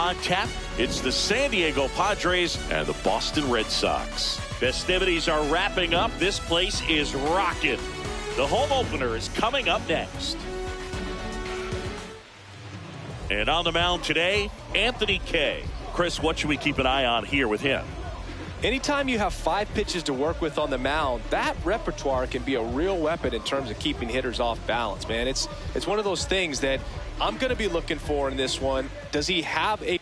on tap. It's the San Diego Padres and the Boston Red Sox. Festivities are wrapping up. This place is rocking. The home opener is coming up next. And on the mound today, Anthony Kay. Chris, what should we keep an eye on here with him? Anytime you have 5 pitches to work with on the mound, that repertoire can be a real weapon in terms of keeping hitters off balance, man. It's one of those things that I'm going to be looking for in this one. Does he have a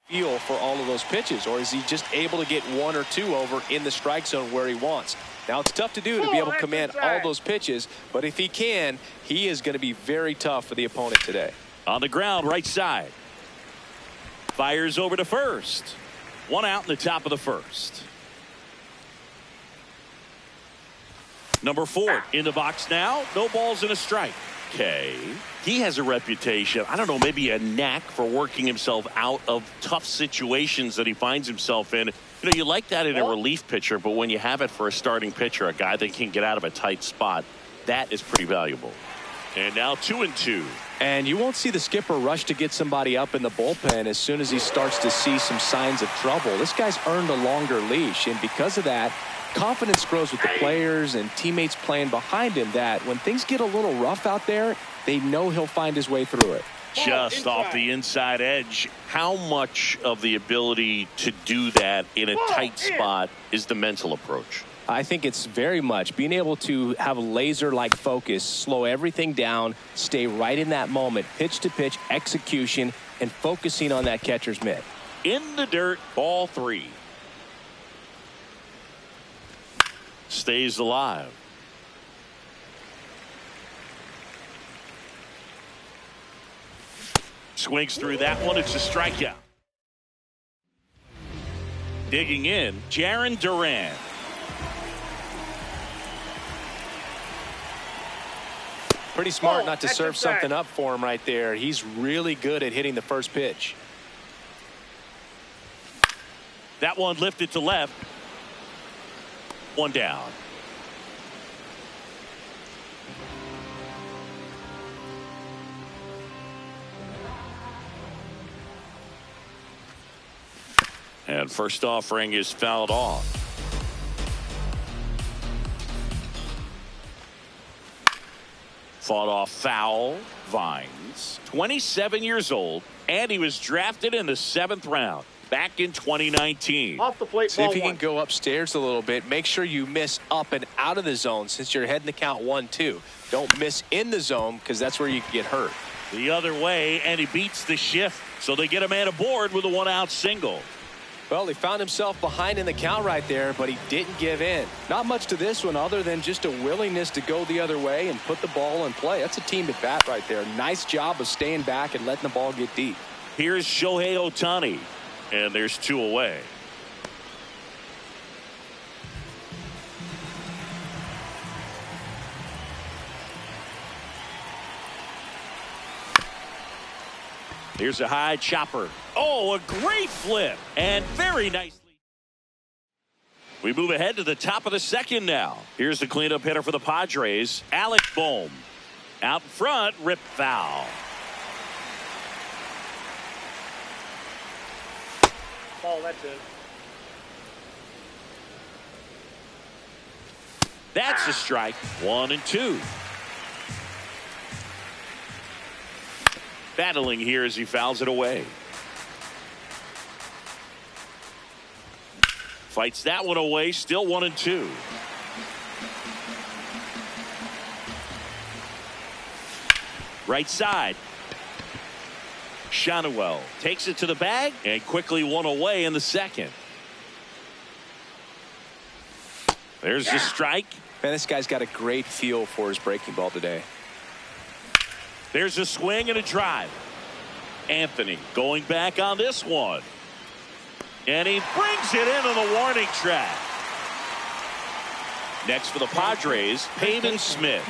feel for all of those pitches, or is he just able to get 1 or 2 over in the strike zone where he wants? Now, it's tough to do to be able to command all those pitches, but if he can, he is going to be very tough for the opponent today. On the ground, right side. Fires over to first. 1 out in the top of the first. Number 4 in the box now. No balls and a strike. Okay. He has a reputation, I don't know, maybe a knack for working himself out of tough situations that he finds himself in. You know, you like that in a relief pitcher, but when you have it for a starting pitcher, a guy that can get out of a tight spot, that is pretty valuable. And now 2-2. And you won't see the skipper rush to get somebody up in the bullpen as soon as he starts to see some signs of trouble. This guy's earned a longer leash, and because of that, confidence grows with the players and teammates playing behind him, that when things get a little rough out there, they know he'll find his way through it. Just off the inside edge. How much of the ability to do that in a tight spot is the mental approach? I think it's very much being able to have laser-like focus, slow everything down, stay right in that moment, pitch-to-pitch execution, and focusing on that catcher's mitt. In the dirt, ball 3. Stays alive. Swings through that one. It's a strikeout. Digging in, Jarren Duran. Pretty smart not to serve something up for him right there. He's really good at hitting the first pitch. That one lifted to left. 1 down. And first offering is fouled off. Fought off foul. Vines, 27 years old, and he was drafted in the 7th round back in 2019. Off the plate. See if he can go upstairs a little bit. Make sure you miss up and out of the zone since you're heading to count 1-2. Don't miss in the zone because that's where you can get hurt. The other way, and he beats the shift, so they get a man aboard with a 1-out single. Well, he found himself behind in the count right there, but he didn't give in. Not much to this one other than just a willingness to go the other way and put the ball in play. That's a team at bat right there. Nice job of staying back and letting the ball get deep. Here's Shohei Ohtani, and there's 2 away. Here's a high chopper. Oh, a great flip, and very nicely. We move ahead to the top of the 2nd now. Here's the cleanup hitter for the Padres, Alec Bohm. Out in front, rip foul. Ball, that's it. That's a strike. 1-2. Battling here as he fouls it away. Fights that one away. Still 1-2. Right side. Shanuel takes it to the bag and quickly 1 away in the 2nd. There's the strike. Man, this guy's got a great feel for his breaking ball today. There's a swing and a drive. Anthony going back on this one. And he brings it into the warning track. Next for the Padres, Pavin Smith.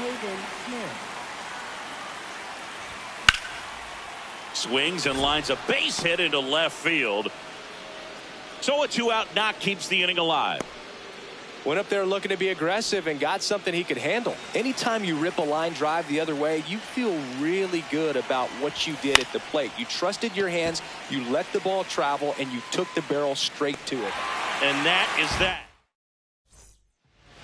Swings and lines a base hit into left field. So a 2-out knock keeps the inning alive. Went up there looking to be aggressive and got something he could handle. Anytime you rip a line drive the other way, you feel really good about what you did at the plate. You trusted your hands, you let the ball travel, and you took the barrel straight to it. And that is that.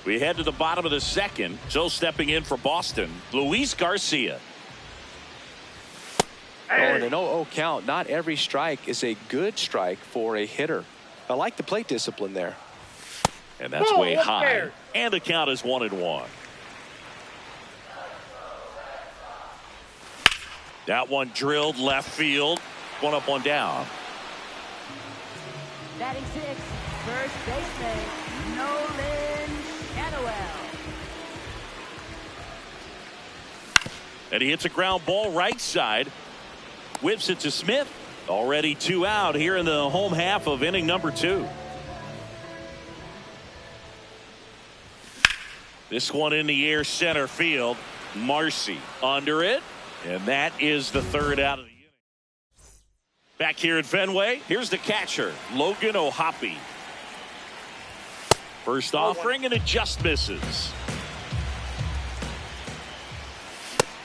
We head to the bottom of the second. So stepping in for Boston, Luis Garcia. Oh, and an 0-0 count. Not every strike is a good strike for a hitter. I like the plate discipline there. And that's way high. And the count is 1-1. That one drilled left field. One up, one down. Batting six, first baseman, Nolan Shadowell. And he hits a ground ball right side. Whips it to Smith. Already 2 out here in the home half of inning number 2. This one in the air, center field. Marcy under it. And that is the 3rd out of the inning. Back here at Fenway, here's the catcher, Logan O'Hoppe. First offering, and it just misses.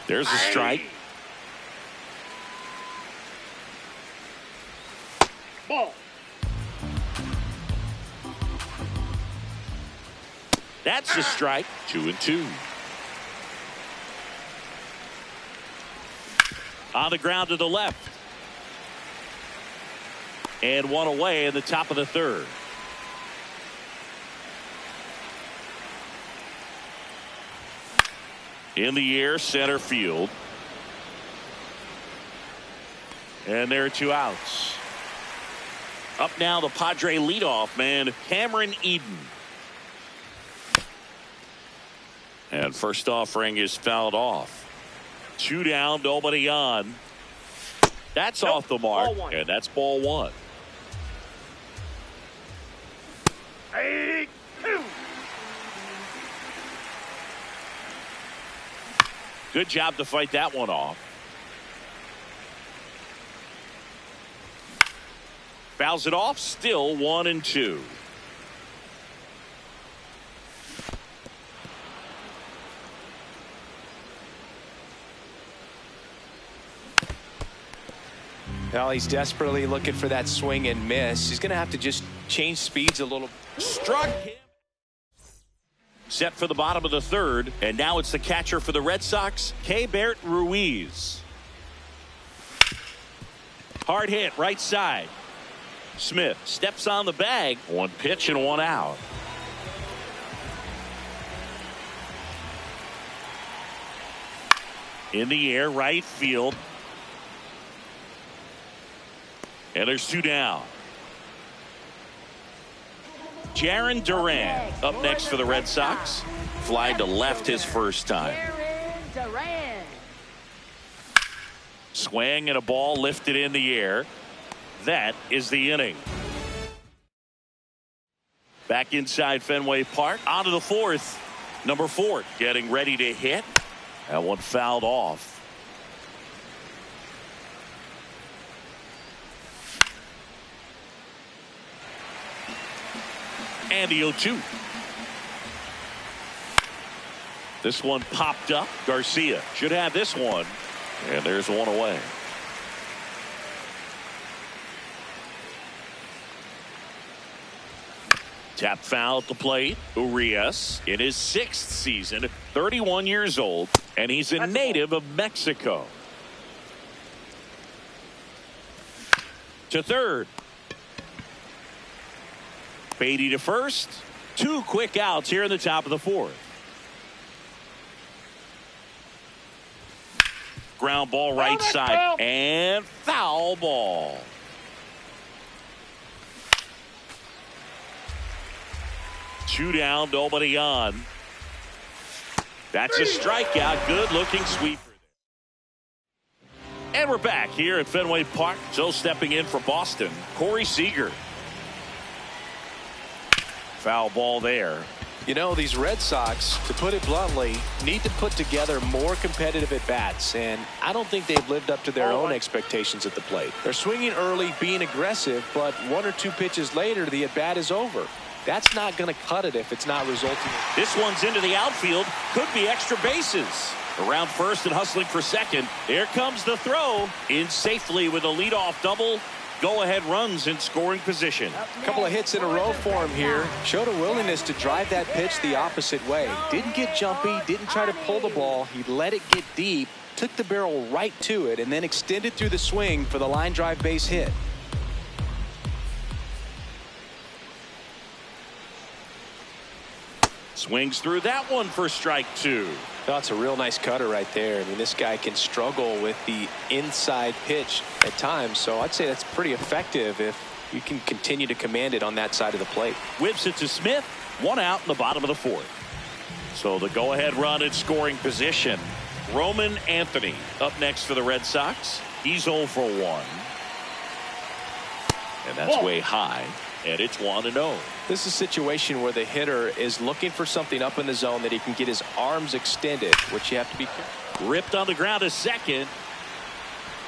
There's a strike. Ball. That's the strike. 2-2. On the ground to the left. And one away in the top of the 3rd. In the air, center field. And there are 2 outs. Up now, the Padre leadoff man, Cameron Eden. And first offering is fouled off. 2 down, nobody on. That's off the mark, and that's ball 1. 8-2. Good job to fight that one off. Fouls it off, still 1-2. Well, he's desperately looking for that swing and miss. He's going to have to just change speeds a little. Struck him. Set for the bottom of the 3rd, and now it's the catcher for the Red Sox, Keibert Ruiz. Hard hit, right side. Smith steps on the bag. 1 pitch and 1 out. In the air, right field. And there's 2 down. Jarren Duran up next for the Red Sox. Fly to left his first time. Jarren Duran. Swing and a ball lifted in the air. That is the inning. Back inside Fenway Park. On to the 4th. Number 4 getting ready to hit. That one fouled off. And the 0-2. This one popped up. Garcia should have this one. And there's one away. Tap foul at the plate. Urias in his 6th season, 31 years old, and he's a native of Mexico. To 3rd. Beatty to 1st. 2 quick outs here in the top of the 4th. Ground ball right side and foul ball. 2 down, nobody on. That's a strikeout. Good looking sweeper. And we're back here at Fenway Park. So stepping in for Boston, Corey Seager. Foul ball there. You know, these Red Sox, to put it bluntly, need to put together more competitive at-bats, and I don't think they've lived up to their own expectations at the plate. They're swinging early, being aggressive, but 1 or 2 pitches later, the at-bat is over. That's not going to cut it if it's not resulting. This one's into the outfield. Could be extra bases. Around first and hustling for second. Here comes the throw. In safely with a leadoff double. Go-ahead runs in scoring position. A couple of hits in a row for him here. Showed a willingness to drive that pitch the opposite way. Didn't get jumpy, didn't try to pull the ball. He let it get deep, took the barrel right to it, and then extended through the swing for the line drive base hit. Swings through that one for strike 2. That's a real nice cutter right there. I mean, this guy can struggle with the inside pitch at times, so I'd say that's pretty effective if you can continue to command it on that side of the plate. Whips it to Smith. 1 out in the bottom of the 4th. So the go-ahead run in scoring position. Roman Anthony up next for the Red Sox. He's 0 for 1. And that's way high. And it's 1-0. This is a situation where the hitter is looking for something up in the zone that he can get his arms extended, which you have to be careful. Ripped on the ground to second.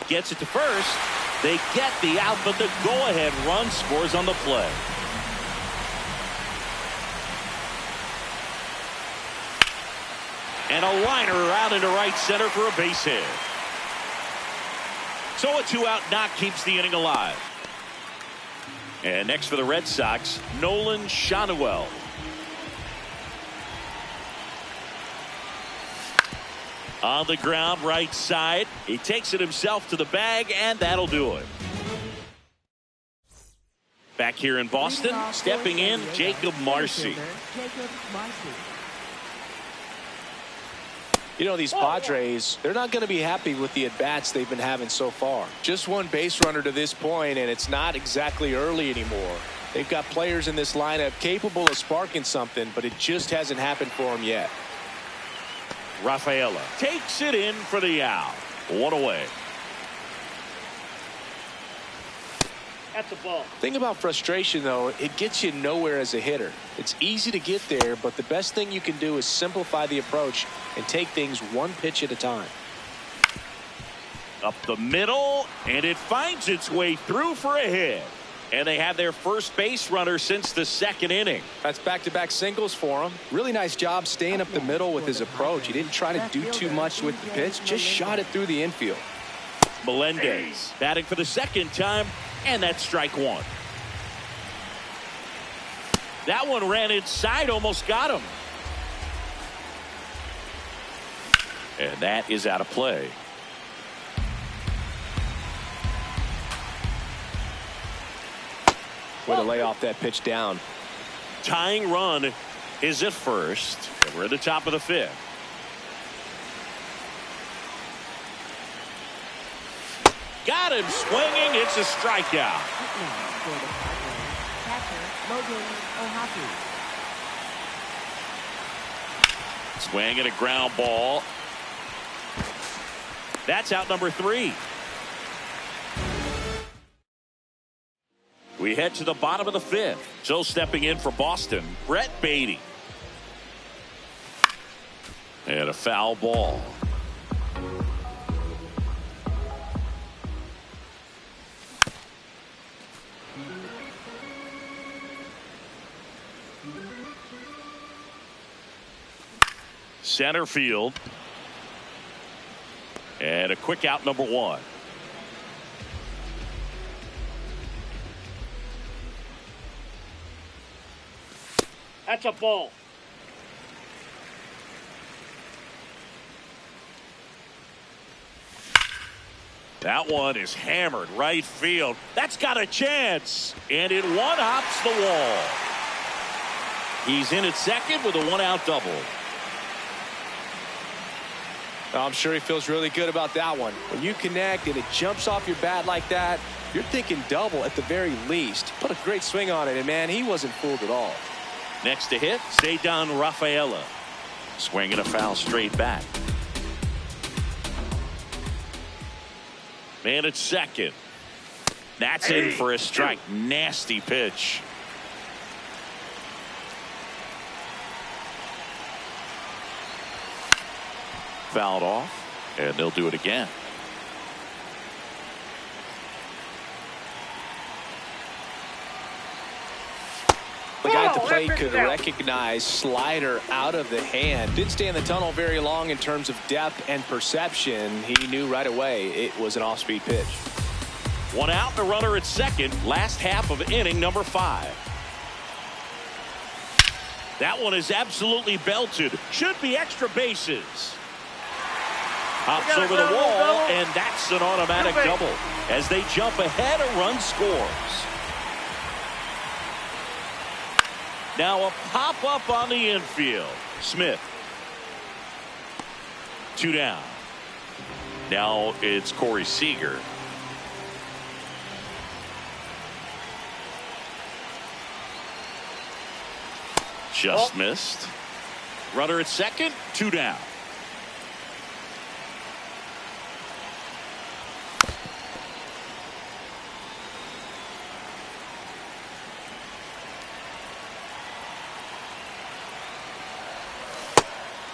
Gets it to first. They get the out, but the go-ahead run scores on the play. And a liner out into right center for a base hit. So a 2-out knock keeps the inning alive. And next for the Red Sox, Nolan Schanuel. On the ground, right side. He takes it himself to the bag, and that'll do it. Back here in Boston, stepping in, Jacob Marcy. You know, these Padres, they're not going to be happy with the at-bats they've been having so far. Just one base runner to this point, and it's not exactly early anymore. They've got players in this lineup capable of sparking something, but it just hasn't happened for them yet. Rafaela takes it in for the out. 1 away. That's a ball. Thing about frustration, though, it gets you nowhere as a hitter. It's easy to get there, but the best thing you can do is simplify the approach and take things 1 pitch at a time. Up the middle, and it finds its way through for a hit. And they have their first base runner since the 2nd inning. That's back-to-back singles for him. Really nice job staying up the middle with his approach. He didn't try to do too much with the pitch, just shot it through the infield. Melendez batting for the 2nd time, and that's strike 1. That one ran inside, almost got him. And that is out of play. Way to lay off that pitch down. Tying run is at first, and we're at the top of the 5th. Got him swinging. It's a strikeout. Swing and a ground ball. That's out number 3. We head to the bottom of the 5th. So stepping in for Boston, Brett Beatty. And a foul ball. Center field. And a quick out, number 1. That's a ball. That one is hammered right field. That's got a chance. And it one-hops the wall. He's in at second with a 1-out double. I'm sure he feels really good about that one. When you connect and it jumps off your bat like that, you're thinking double at the very least. Put a great swing on it, and man, he wasn't fooled at all. Next to hit, Cedar Rafaela. Swinging a foul straight back. Man at second. That's in for a strike. Nasty pitch. Fouled off, and they'll do it again. The guy at the plate could recognize slider out of the hand. Didn't stay in the tunnel very long in terms of depth and perception. He knew right away it was an off-speed pitch. One out, the runner at second. Last half of inning number 5. That one is absolutely belted. Should be extra bases. Hops over the wall, and that's an automatic double. As they jump ahead, a run scores. Now a pop-up on the infield. Smith. 2 down. Now it's Corey Seager. Just missed. Runner at second, 2 down.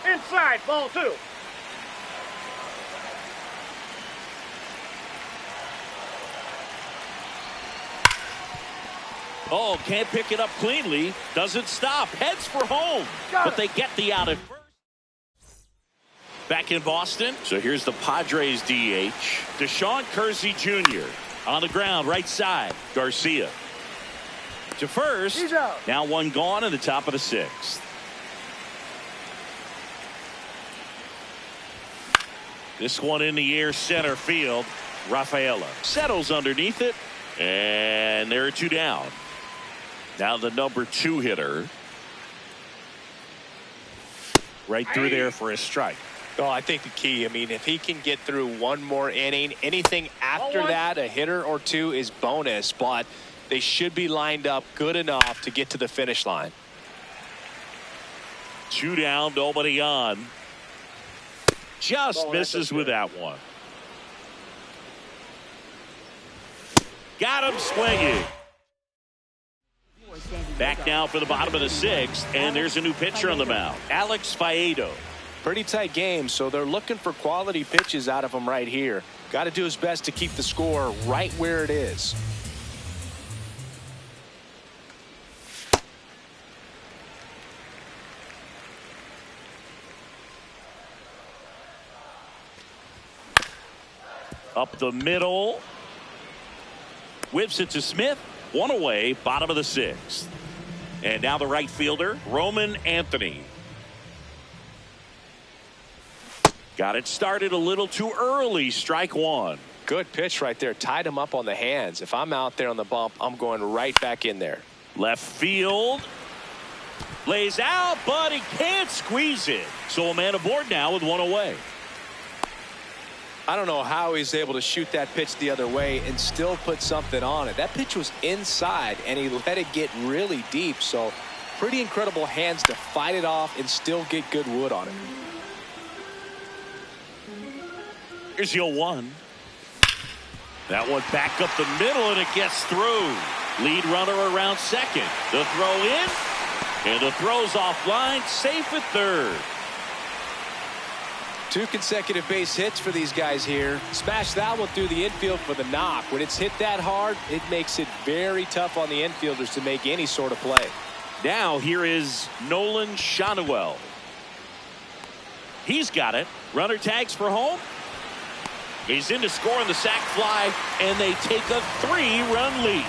Inside, ball 2. Oh, can't pick it up cleanly. Doesn't stop. Heads for home. But they get the out at first. Back in Boston. So here's the Padres DH. Deshaun Kersey Jr. on the ground, right side. Garcia to first. He's out. Now one gone in the top of the 6th. This one in the air, center field. Rafaela settles underneath it, and there are 2 down. Now the number 2 hitter. Right through there for a strike. Oh, I think the key, I mean, if he can get through one more inning, anything after that, a hitter or 2 is bonus, but they should be lined up good enough to get to the finish line. 2 down, nobody on. Just misses with that one. Got him swinging. Back now for the bottom of the 6th, and there's a new pitcher on the mound, Alex Faedo. Pretty tight game, so they're looking for quality pitches out of him right here. Got to do his best to keep the score right where it is. Up the middle. Whips it to Smith. 1 away, bottom of the 6th. And now the right fielder, Roman Anthony. Got it started a little too early. Strike 1. Good pitch right there. Tied him up on the hands. If I'm out there on the bump, I'm going right back in there. Left field. Lays out, but he can't squeeze it. So a man aboard now with 1 away. I don't know how he's able to shoot that pitch the other way and still put something on it. That pitch was inside, and he let it get really deep. So pretty incredible hands to fight it off and still get good wood on it. Here's the 0-1. That one back up the middle, and it gets through. Lead runner around second. The throw in, and the throw's offline. Safe at third. 2 consecutive base hits for these guys here. Smash that one through the infield for the knock. When it's hit that hard, it makes it very tough on the infielders to make any sort of play. Now here is Nolan Shanuel. He's got it. Runner tags for home. He's in to score on the sac fly, and they take a 3-run lead.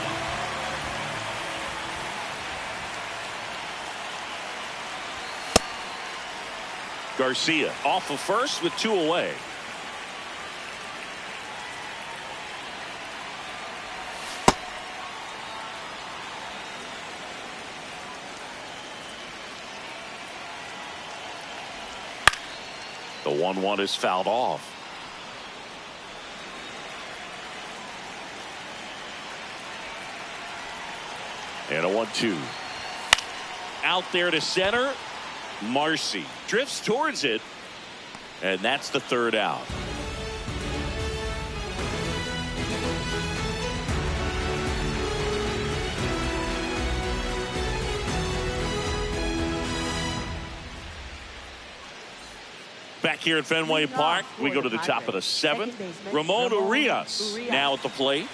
Garcia off of first with 2 away. The 1-1 is fouled off. And a 1-2. out there to center. Marcy drifts towards it, and that's the third out. Back here at Fenway Park, we go to the top of the seventh. Ramon Urias now at the plate.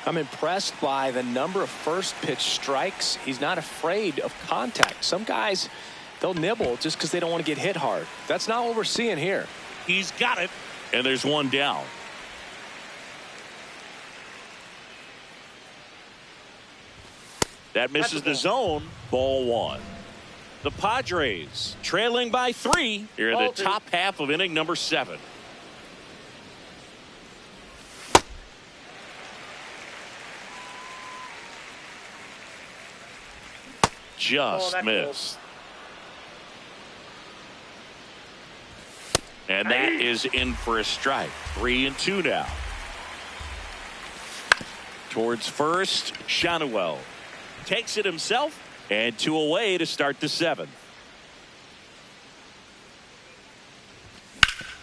I'm impressed by the number of first pitch strikes. He's not afraid of contact. Some guys, they'll nibble just because they don't want to get hit hard. That's not what we're seeing here. He's got it, and there's one down. That misses the zone. Ball one. The Padres trailing by 3 here in the top half of inning number 7. Just missed. And that is in for a strike. 3-2 now. Towards first, Shanuel takes it himself, and 2 away to start the 7th.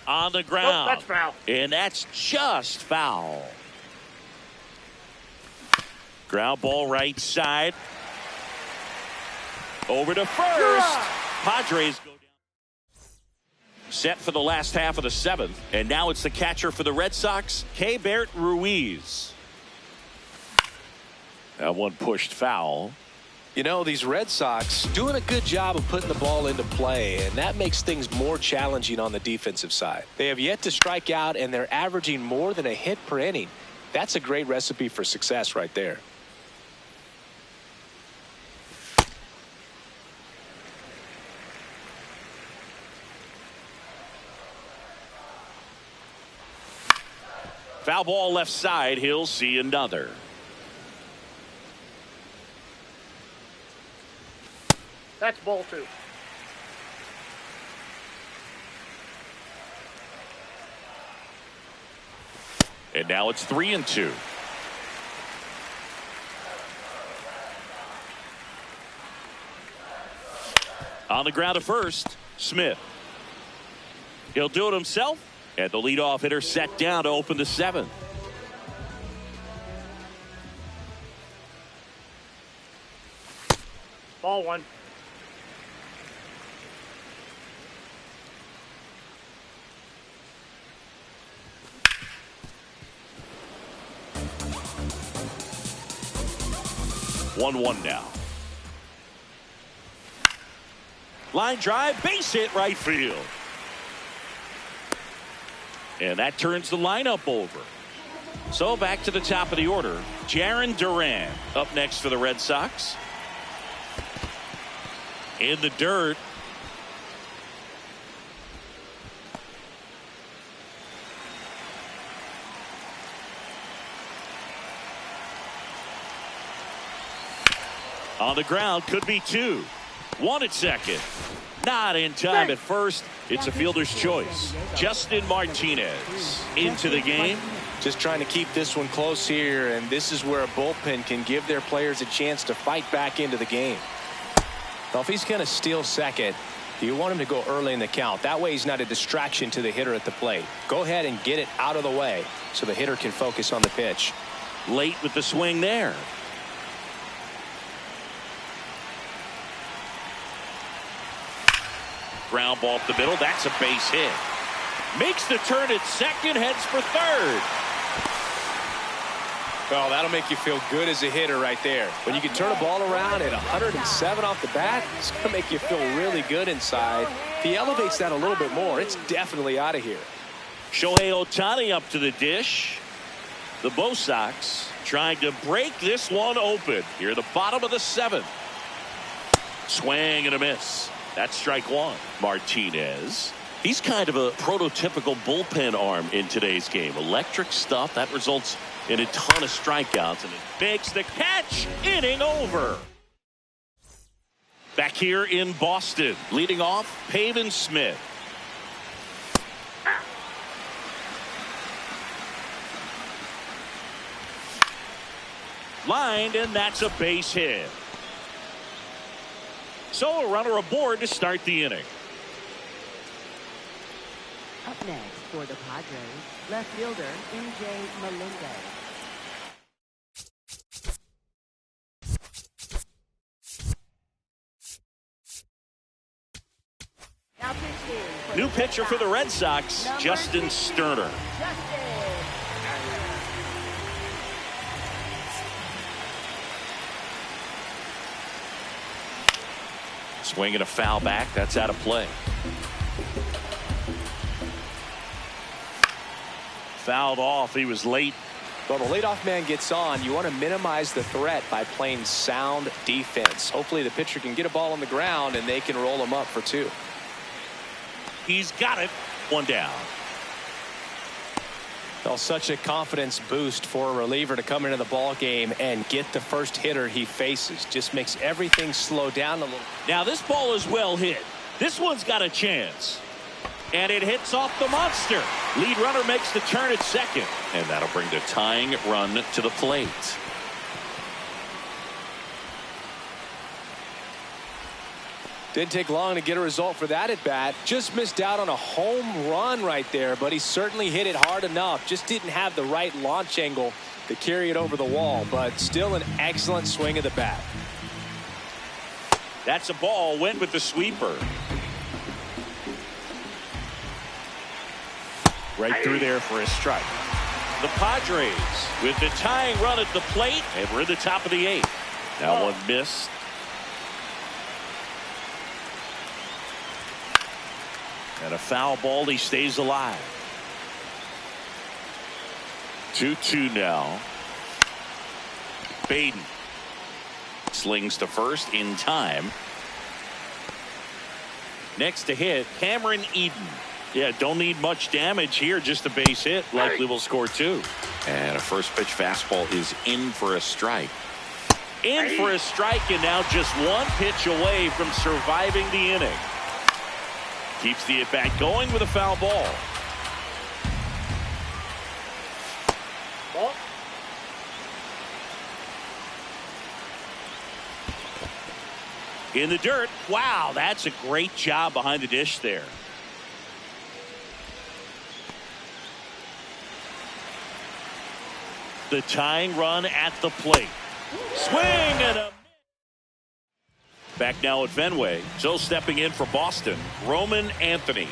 On the ground. That's foul. And that's just foul. Ground ball right side. Over to first. Padres go down. Set for the last half of the 7th. And now it's the catcher for the Red Sox, Keibert Ruiz. That one pushed foul. You know, these Red Sox doing a good job of putting the ball into play, and that makes things more challenging on the defensive side. They have yet to strike out, and they're averaging more than a hit per inning. That's a great recipe for success right there. Foul ball left side. He'll see another. That's ball 2. And now it's 3-2. On the ground to first, Smith. He'll do it himself, and the leadoff hitter set down to open the 7th. Ball 1. One now. Line drive, base hit right field. And that turns the lineup over. So back to the top of the order. Jarren Duran up next for the Red Sox. In the dirt. On the ground, could be 2. 1 at second. Not in time at first. It's a fielder's choice. Justin Martinez into the game. Just trying to keep this one close here, and this is where a bullpen can give their players a chance to fight back into the game. Well, if he's going to steal second, you want him to go early in the count. That way he's not a distraction to the hitter at the plate. Go ahead and get it out of the way so the hitter can focus on the pitch. Late with the swing there. Ground ball up the middle. That's a base hit. Makes the turn at second, heads for third. Well, that'll make you feel good as a hitter right there. When you can turn a ball around at 107 off the bat, it's going to make you feel really good inside. If he elevates that a little bit more, it's definitely out of here. Shohei Ohtani up to the dish. The Bo Sox trying to break this one open here at the bottom of the 7th. Swing and a miss. That's strike 1. Martinez. He's kind of a prototypical bullpen arm in today's game. Electric stuff that results in a ton of strikeouts, and it makes the catch. Inning over. Back here in Boston, leading off, Pavin Smith. Lined, and that's a base hit. So a runner aboard to start the inning. Up next for the Padres, left fielder MJ Melendez. Now pitching for New the pitcher Red for the Sox, Red Sox, number Justin 60, Sterner. Justin. Swing and a foul back. That's out of play. Fouled off. He was late. Well, the leadoff man gets on. You want to minimize the threat by playing sound defense. Hopefully the pitcher can get a ball on the ground and they can roll him up for 2. He's got it. 1 down. Well, such a confidence boost for a reliever to come into the ball game and get the first hitter he faces. Just makes everything slow down a little. Now this ball is well hit. This one's got a chance. And it hits off the monster. Lead runner makes the turn at second. And that'll bring the tying run to the plate. Didn't take long to get a result for that at bat. Just missed out on a home run right there, but he certainly hit it hard enough. Just didn't have the right launch angle to carry it over the wall, but still an excellent swing of the bat. That's a ball. Went with the sweeper. Right through there for a strike. The Padres with the tying run at the plate, and we're in the top of the 8th. Now one missed. And a foul ball. He stays alive. 2-2 now. Baden slings to first in time. Next to hit, Cameron Eden. Yeah, don't need much damage here, just a base hit. Likely will score 2. And a first pitch fastball is in for a strike. In for a strike, and now just one pitch away from surviving the inning. Keeps the at-bat going with a foul ball. Ball. In the dirt. Wow, that's a great job behind the dish there. The tying run at the plate. Swing and a back now at Fenway. So stepping in for Boston, Roman Anthony.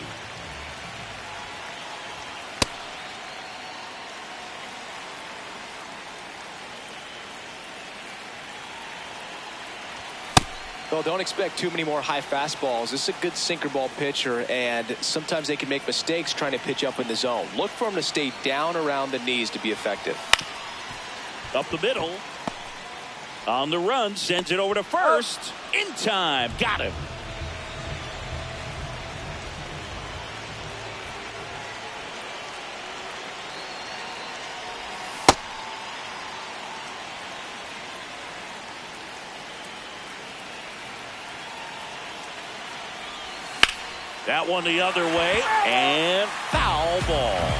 Well, don't expect too many more high fastballs. This is a good sinker ball pitcher, and sometimes they can make mistakes trying to pitch up in the zone. Look for him to stay down around the knees to be effective. Up the middle. On the run, sends it over to first. In time. Got him. That one the other way, and foul ball.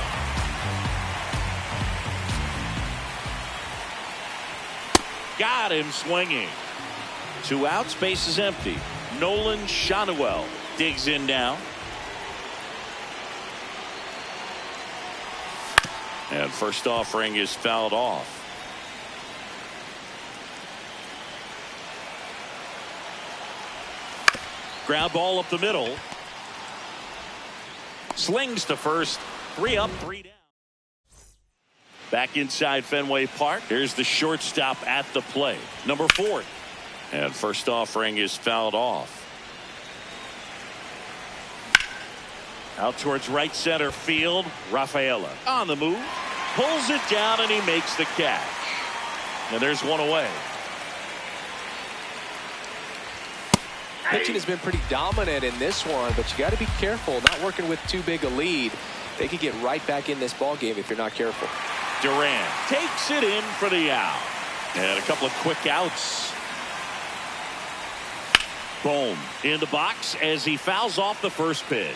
Got him swinging. 2 outs, base is empty. Nolan Shanuel digs in now. And first offering is fouled off. Ground ball up the middle. Slings to first. 3 up, 3 down. Back inside Fenway Park. Here's the shortstop at the plate. Number 4. And first offering is fouled off. Out towards right center field. Rafaela on the move. Pulls it down and he makes the catch. And there's one away. Pitching has been pretty dominant in this one, but you got to be careful not working with too big a lead. They could get right back in this ball game if you're not careful. Duran takes it in for the out. And a couple of quick outs. Bohm in the box as he fouls off the first pitch.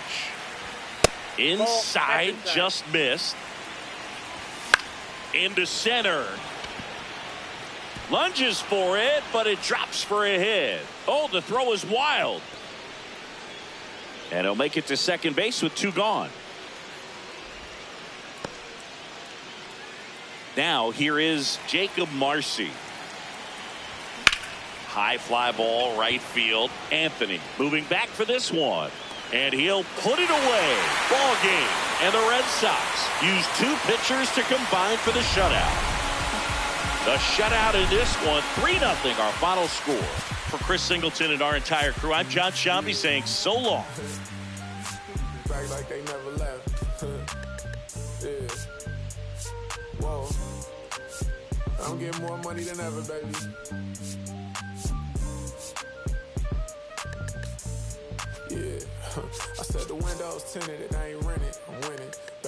Inside, just missed. Into center. Lunges for it, but it drops for a hit. Oh, the throw is wild. And he'll make it to second base with 2 gone. Now here is Jacob Marcy. High fly ball right field. Anthony moving back for this one. And he'll put it away. Ball game. And the Red Sox use 2 pitchers to combine for the shutout. The shutout in this one, 3-0 our final score. for Chris Singleton and our entire crew, I'm John Shambi saying so long. Back like they never left. Yeah. Whoa. I'm getting more money than ever, baby. Yeah. I said the windows tinted and I ain't rented. I'm winning.